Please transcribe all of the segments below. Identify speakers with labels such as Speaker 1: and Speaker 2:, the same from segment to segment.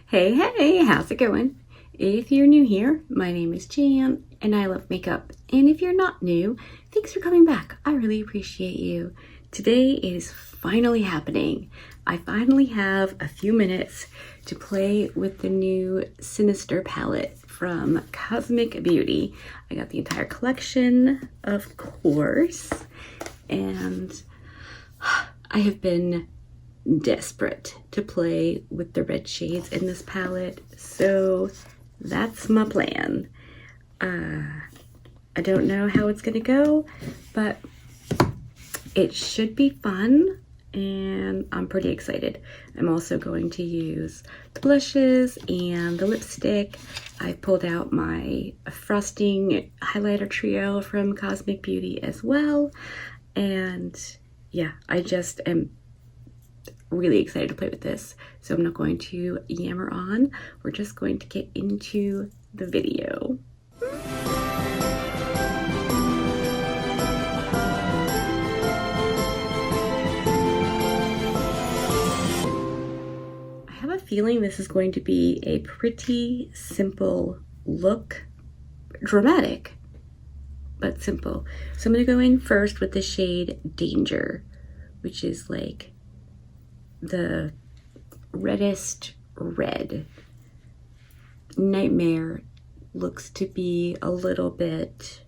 Speaker 1: Hey, hey, how's it going? If you're new here, my name is Jan and I love makeup. And if you're not new, thanks for coming back. I really appreciate you. Today is finally happening. I finally have a few minutes to play with the new Sinister palette from Cosmic Beauty. I got the entire collection, of course, and I have been desperate to play with the red shades in this palette, so that's my plan. I don't know how it's gonna go, but it should be fun and I'm pretty excited. I'm also going to use the blushes and the lipstick. I pulled out my frosting highlighter trio from Cosmic Beauty as well, and yeah, I just am really excited to play with this. So I'm not going to yammer on. We're just going to get into the video. I have a feeling this is going to be a pretty simple look. Dramatic, but simple. So I'm going to go in first with the shade Danger, which is like the reddest red. Nightmare looks to be a little bit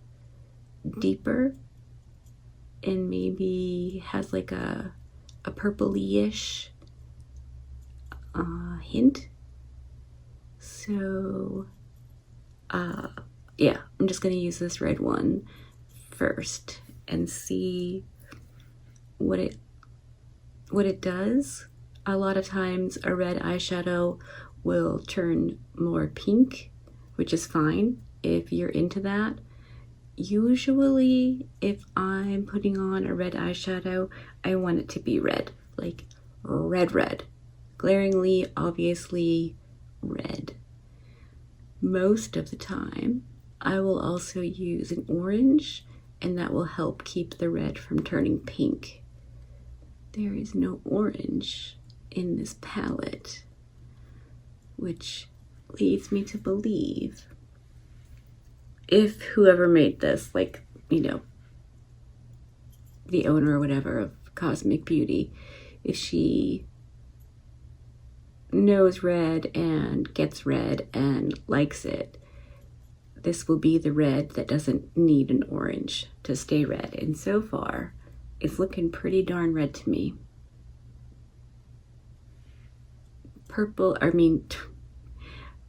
Speaker 1: deeper and maybe has like a purpley-ish hint. So yeah, I'm just gonna use this red one first and see what it does. A lot of times a red eyeshadow will turn more pink, which is fine if you're into that. Usually if I'm putting on a red eyeshadow, I want it to be red, like red, glaringly, obviously red. Most of the time I will also use an orange, and that will help keep the red from turning pink. There is no orange in this palette, which leads me to believe if whoever made this, like, you know, the owner or whatever of Cosmic Beauty, if she knows red and gets red and likes it, this will be the red that doesn't need an orange to stay red. And so far, it's looking pretty darn red to me. Purple, I mean,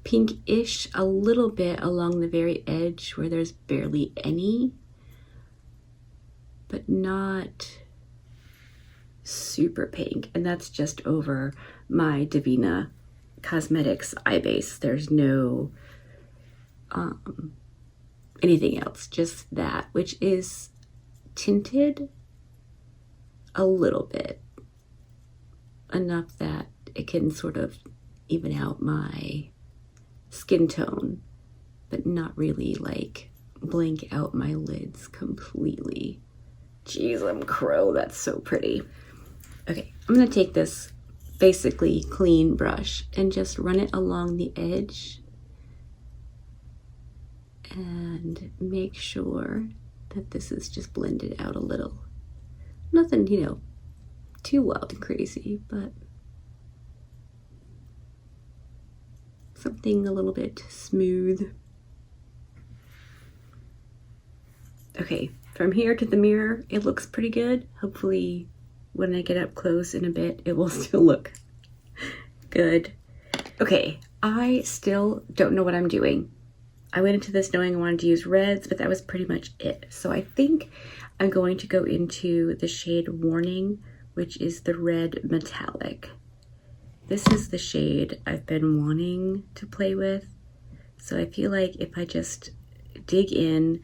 Speaker 1: pink-ish a little bit along the very edge where there's barely any, but not super pink. And that's just over my Divina Cosmetics eye base. There's no anything else, just that, which is tinted a little bit, enough that it can sort of even out my skin tone, but not really like blank out my lids completely. Jeez, I'm crow, that's so pretty. Okay, I'm gonna take this basically clean brush and just run it along the edge and make sure that this is just blended out a little. Nothing, you know, too wild and crazy, but something a little bit smooth. Okay, from here to the mirror, it looks pretty good. Hopefully when I get up close in a bit, it will still look good. Okay, I still don't know what I'm doing. I went into this knowing I wanted to use reds, but that was pretty much it. So I think I'm going to go into the shade Warning, which is the red metallic. This is the shade I've been wanting to play with. So I feel like if I just dig in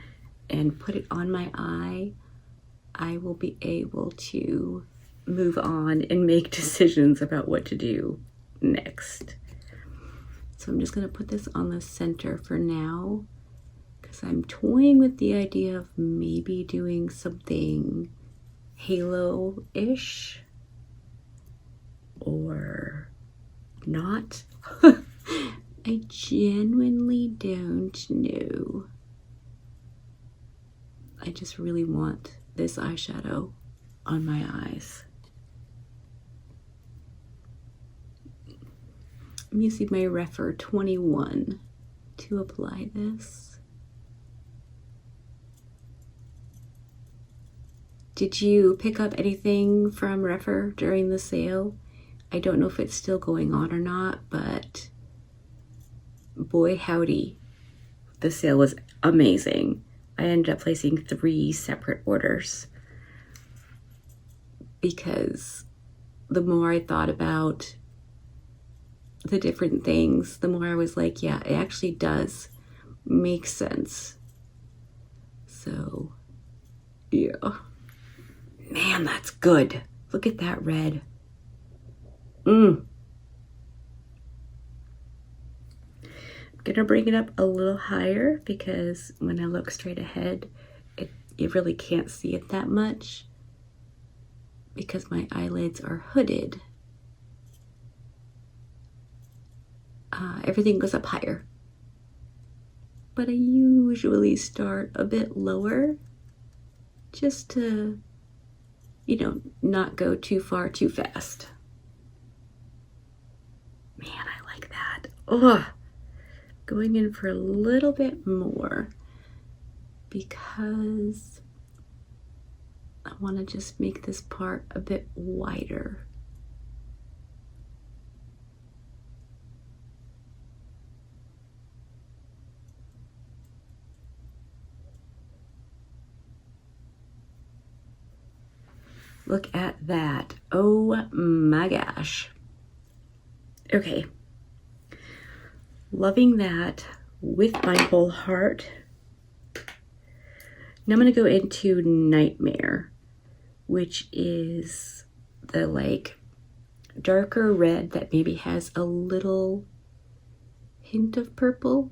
Speaker 1: and put it on my eye, I will be able to move on and make decisions about what to do next. So I'm just gonna put this on the center for now, because I'm toying with the idea of maybe doing something halo-ish or not. I genuinely don't know. I just really want this eyeshadow on my eyes. I'm using my Refer 21 to apply this. Did you pick up anything from Refer during the sale? I don't know if it's still going on or not, but boy howdy, the sale was amazing. I ended up placing 3 separate orders because the more I thought about the different things, the more I was like, yeah, it actually does make sense. So, yeah. Man, that's good. Look at that red. I'm gonna bring it up a little higher because when I look straight ahead, you really can't see it that much because my eyelids are hooded. Everything goes up higher, but I usually start a bit lower just to, you know, not go too far too fast. Man, I like that. Ugh. Going in for a little bit more because I want to just make this part a bit wider. Look at that. Oh my gosh. Okay. Loving that with my whole heart. Now I'm going to go into Nightmare, which is the like darker red that maybe has a little hint of purple,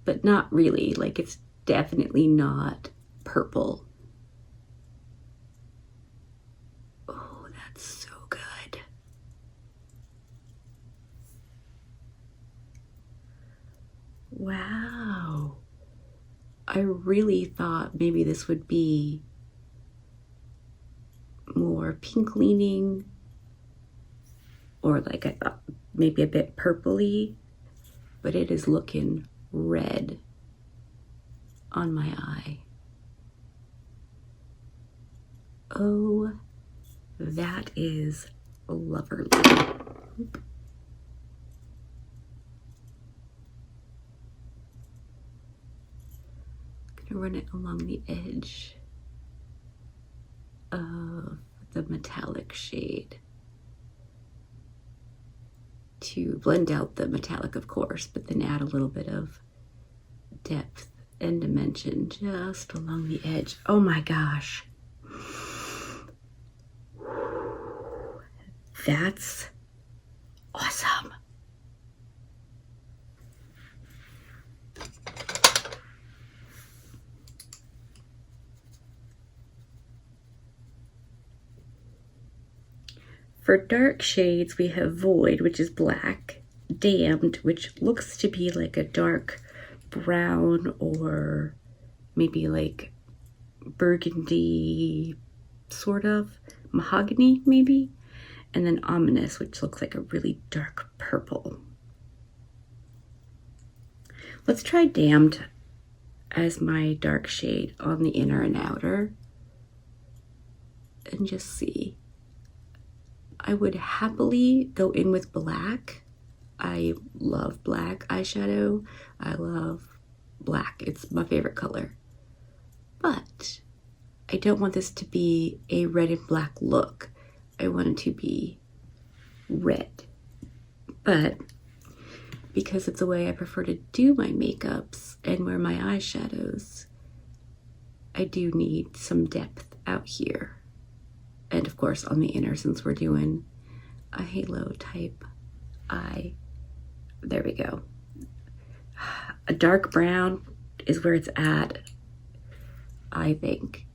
Speaker 1: but not really. Like it's definitely not purple. Oh, that's so good. Wow. I really thought maybe this would be more pink leaning, or like I thought maybe a bit purpley, but it is looking red on my eye. Oh, that is lovely. Gonna run it along the edge of the metallic shade to blend out the metallic, of course, but then add a little bit of depth and dimension just along the edge. Oh my gosh. That's awesome. For dark shades, we have Void, which is black, Damned, which looks to be like a dark brown or maybe like burgundy, sort of, mahogany maybe, and then Ominous, which looks like a really dark purple. Let's try Damned as my dark shade on the inner and outer and just see. I would happily go in with black. I love black eyeshadow. I love black. It's my favorite color. But I don't want this to be a red and black look. I want it to be red. But because it's the way I prefer to do my makeups and wear my eyeshadows, I do need some depth out here. And of course on the inner, since we're doing a halo type eye. There we go. A dark brown is where it's at, I think.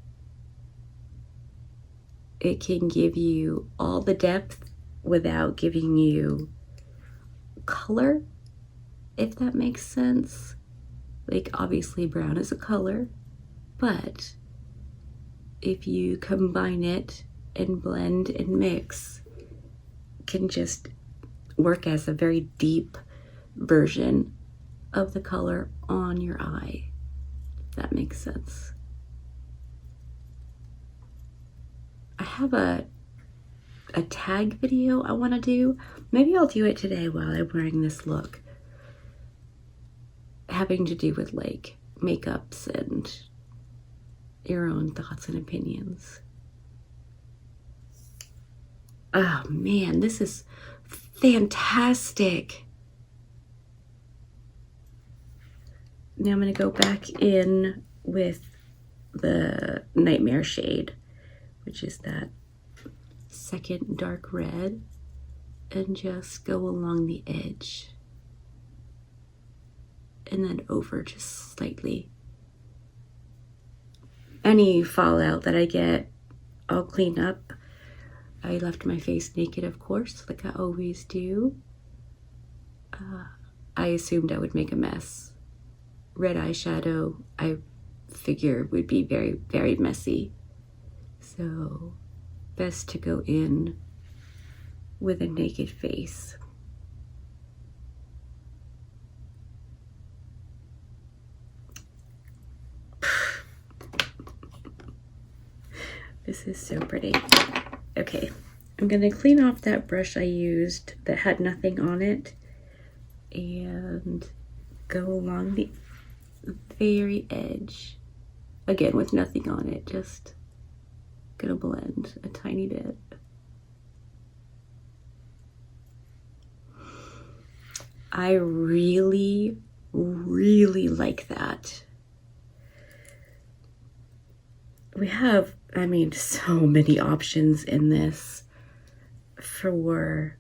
Speaker 1: It can give you all the depth without giving you color if that makes sense. Like, obviously brown is a color, but if you combine it and blend and mix, it can just work as a very deep version of the color on your eye, if that makes sense. I have a tag video I want to do. Maybe I'll do it today while I'm wearing this look, having to do with like makeups and your own thoughts and opinions. Oh man, this is fantastic. Now I'm going to go back in with the Nightmare shade, which is that second dark red, and just go along the edge and then over just slightly. Any fallout that I get, I'll clean up. I left my face naked, of course, like I always do. I assumed I would make a mess. Red eyeshadow, I figure, would be very, very messy. So, best to go in with a naked face. This is so pretty. Okay, I'm gonna clean off that brush I used that had nothing on it and go along the very edge. Again, with nothing on it, just gonna blend a tiny bit. I really, really like that. We have, I mean, so many options in this for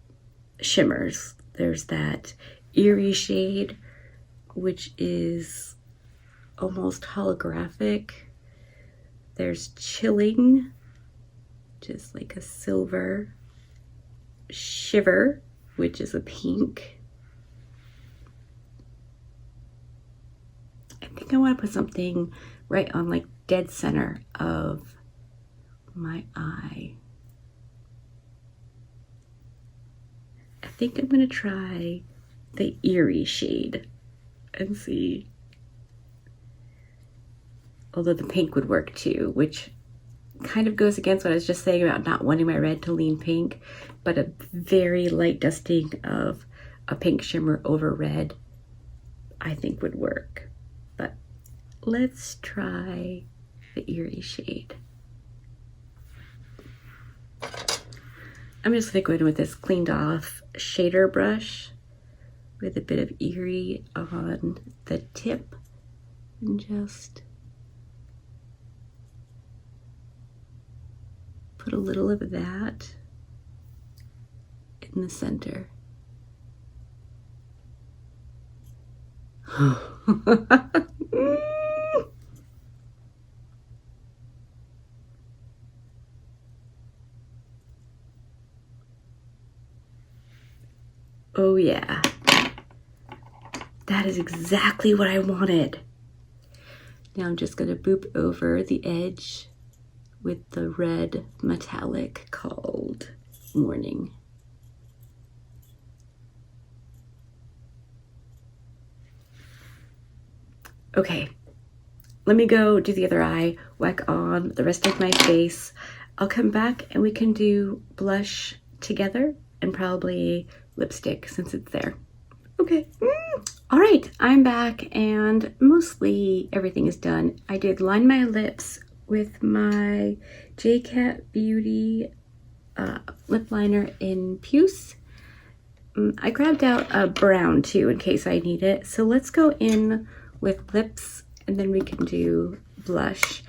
Speaker 1: shimmers. There's that eerie shade, which is almost holographic. There's chilling, just like a silver. Shiver, which is a pink. I think I want to put something right on like dead center of my eye. I think I'm gonna try the eerie shade and see. Although the pink would work too, which kind of goes against what I was just saying about not wanting my red to lean pink, but a very light dusting of a pink shimmer over red I think would work. But let's try the eerie shade. I'm just gonna go in with this cleaned off shader brush with a bit of eerie on the tip and just put a little of that in the center. Oh yeah, that is exactly what I wanted. Now I'm just gonna boop over the edge with the red metallic called Morning. Okay, let me go do the other eye, whack on the rest of my face. I'll come back and we can do blush together and probably lipstick since it's there. Okay. All right, I'm back and mostly everything is done. I did line my lips with my JCat Beauty lip liner in Puce. I grabbed out a brown too in case I need it. So let's go in with lips and then we can do blush.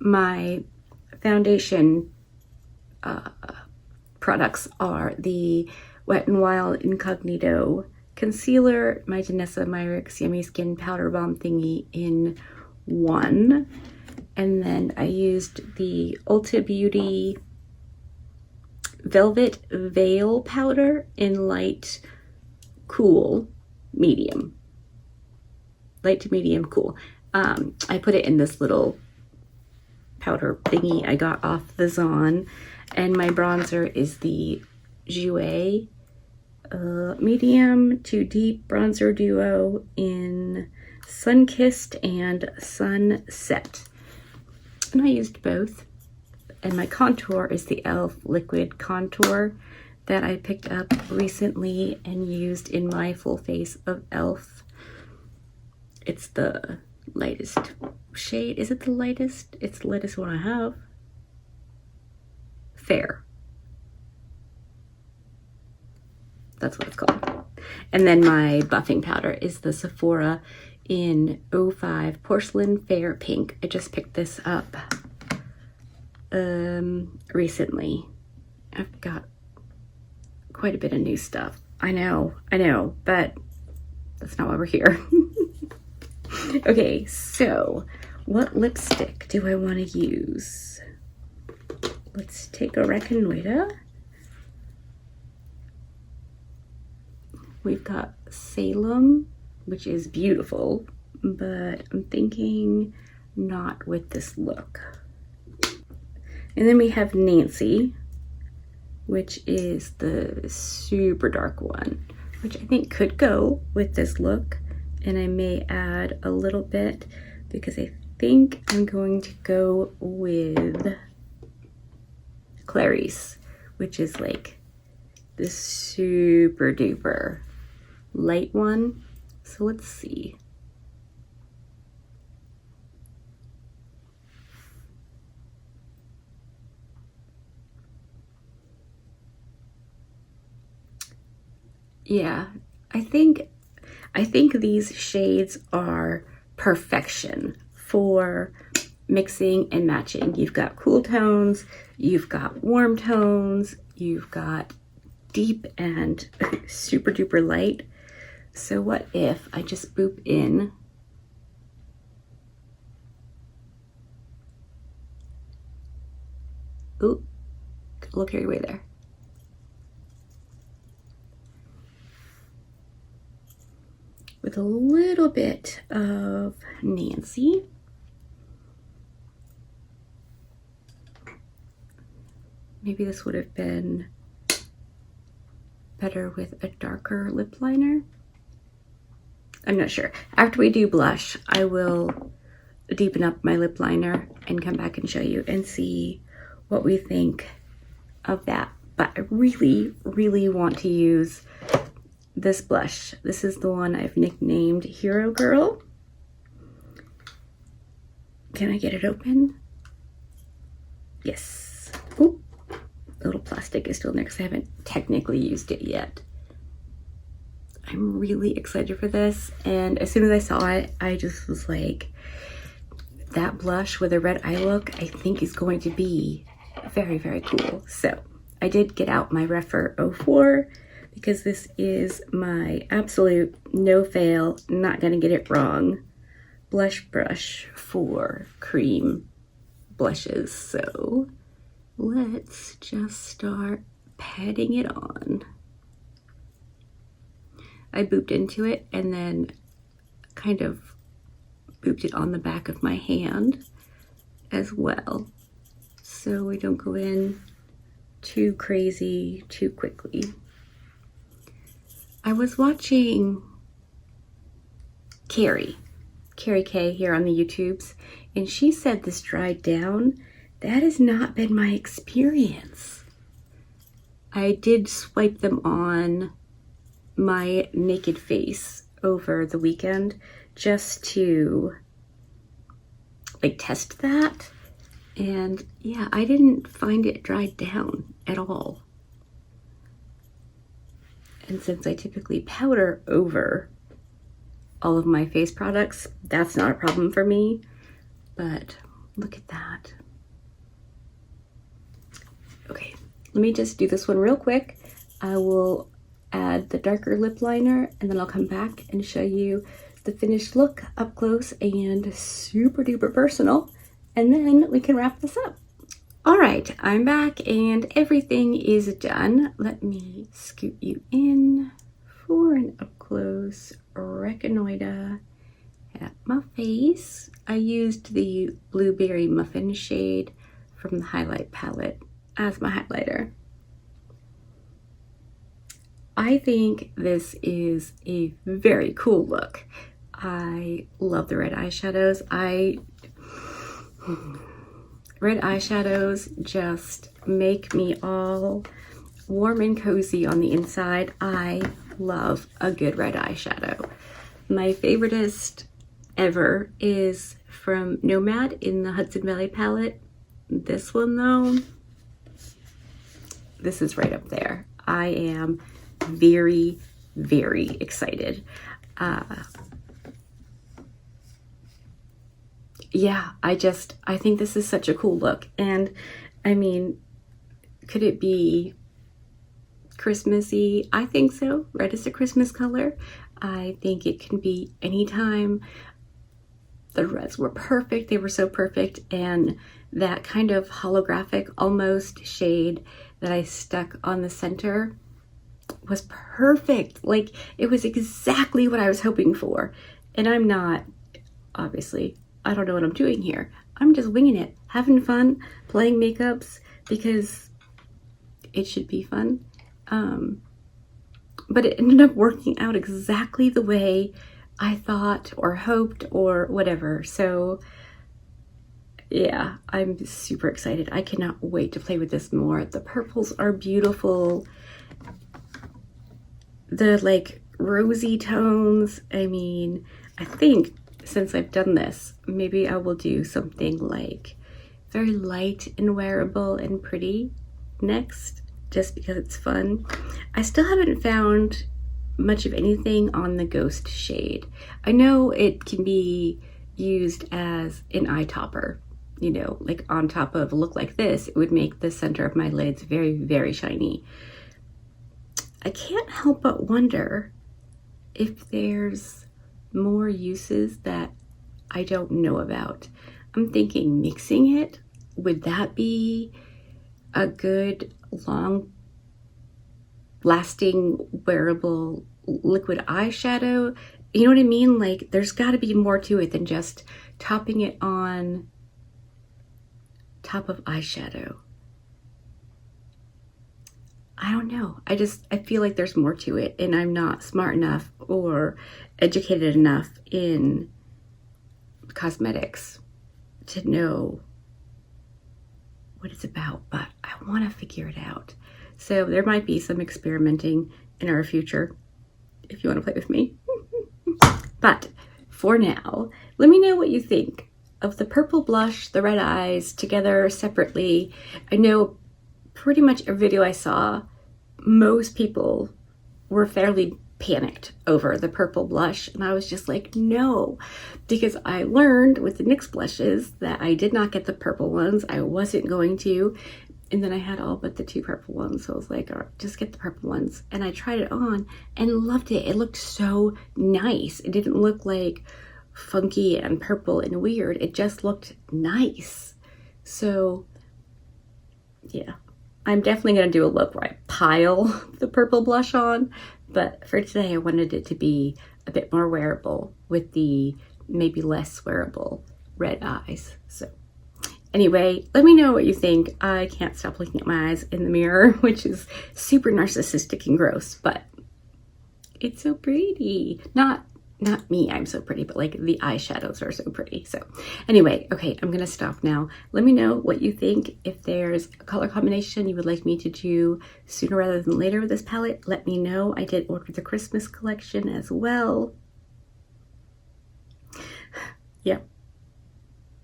Speaker 1: My foundation products are the Wet n Wild Incognito Concealer, my Janessa Myricks Yummy Skin Powder Balm thingy in 1. And then I used the Ulta Beauty Velvet Veil Powder in light, cool, medium. light to medium, cool. I put it in this little powder thingy I got off the Zon, and my bronzer is the Jouer medium to deep bronzer duo in Sun-Kissed and Sunset, and I used both. And my contour is the e.l.f. liquid contour that I picked up recently and used in my full face of e.l.f. It's the lightest shade. Is it the lightest? It's the lightest one I have. Fair. That's what it's called. And then my buffing powder is the Sephora in 05 Porcelain Fair Pink. I just picked this up recently. I've got quite a bit of new stuff. I know, but that's not why we're here. Okay, so what lipstick do I want to use? Let's take a reconnoiter. We've got Salem, which is beautiful, but I'm thinking not with this look. And then we have Nancy, which is the super dark one, which I think could go with this look. And I may add a little bit because I think I'm going to go with Clarice, which is like the super duper light one. So let's see. Yeah, I think these shades are perfection for mixing and matching. You've got cool tones, you've got warm tones, you've got deep and super duper light. So what if I just boop in ooh, a little carried away there. With a little bit of Nancy. Maybe this would have been better with a darker lip liner. I'm not sure. After we do blush, I will deepen up my lip liner and come back and show you and see what we think of that. But I really, really want to use this blush. This is the one I've nicknamed Hero Girl. Can I get it open? Yes. Oop. The little plastic is still in there because I haven't technically used it yet. I'm really excited for this, and as soon as I saw it, I just was like, that blush with a red eye look, I think is going to be very, very cool. So I did get out my Rephr 04 because this is my absolute no fail, not gonna get it wrong, blush brush for cream blushes. So let's just start patting it on. I booped into it and then kind of booped it on the back of my hand as well, so we don't go in too crazy too quickly. I was watching Carrie K here on the YouTubes, and she said this dried down. That has not been my experience. I did swipe them on my naked face over the weekend just to like test that, and yeah, I didn't find it dried down at all. And since I typically powder over all of my face products, that's not a problem for me. But look at that. Okay, let me just do this one real quick. I will add the darker lip liner, and then I'll come back and show you the finished look up close and super duper personal, and then we can wrap this up. All right, I'm back and everything is done. Let me scoot you in for an up close reconnoiter at my face. I used the Blueberry Muffin shade from the highlight palette as my highlighter. I think this is a very cool look. I love the red eyeshadows. Red eyeshadows just make me all warm and cozy on the inside. I love a good red eyeshadow. My favoriteest ever is from Nomad in the Hudson Valley palette. This one though, this is right up there. I am very, very excited. Yeah, I think this is such a cool look. And I mean, could it be Christmassy? I think so. Red is a Christmas color. I think it can be anytime. The reds were perfect. They were so perfect. And that kind of holographic almost shade that I stuck on the center was perfect. Like, it was exactly what I was hoping for. And I'm not, obviously, I don't know what I'm doing here. I'm just winging it, having fun, playing makeups because it should be fun. But it ended up working out exactly the way I thought or hoped or whatever. So yeah, I'm super excited. I cannot wait to play with this more. The purples are beautiful. The like rosy tones. I mean, I think since I've done this, maybe I will do something like very light and wearable and pretty next, just because it's fun. I still haven't found much of anything on the Ghost shade. I know it can be used as an eye topper, you know, like on top of a look like this, it would make the center of my lids very, very shiny. I can't help but wonder if there's more uses that I don't know about. I'm thinking mixing it, would that be a good long lasting wearable liquid eyeshadow? You know what I mean? Like, there's got to be more to it than just topping it on top of eyeshadow. I don't know. I feel like there's more to it, and I'm not smart enough or educated enough in cosmetics to know what it's about, but I want to figure it out. So there might be some experimenting in our future if you want to play with me. But for now, let me know what you think of the purple blush, the red eyes together separately. I know pretty much every video I saw, most people were fairly panicked over the purple blush, and I was just like, no, because I learned with the NYX blushes that I did not get the purple ones. I wasn't going to, and then I had all but the 2 purple ones, so I was like, all right, just get the purple ones. And I tried it on and loved it. It looked so nice. It didn't look like funky and purple and weird. It just looked nice. So yeah, I'm definitely going to do a look where I pile the purple blush on, but for today I wanted it to be a bit more wearable with the maybe less wearable red eyes. So anyway, let me know what you think. I can't stop looking at my eyes in the mirror, which is super narcissistic and gross, but it's so pretty. Not me, I'm so pretty, but like the eyeshadows are so pretty. So anyway, okay, I'm gonna stop now. Let me know what you think. If there's a color combination you would like me to do sooner rather than later with this palette, let me know. I did order the Christmas collection as well. Yeah.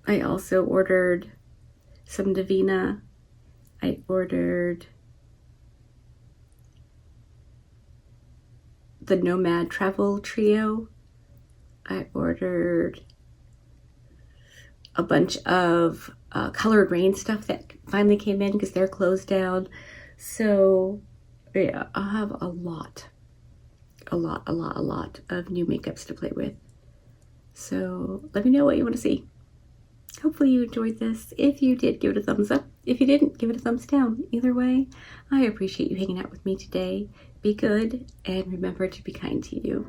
Speaker 1: I also ordered some Divina. I ordered the Nomad Travel Trio. I ordered a bunch of Colored Rain stuff that finally came in because they're closed down. So yeah, I have a lot of new makeups to play with. So let me know what you want to see. Hopefully you enjoyed this. If you did, give it a thumbs up. If you didn't, give it a thumbs down. Either way, I appreciate you hanging out with me today. Be good and remember to be kind to you.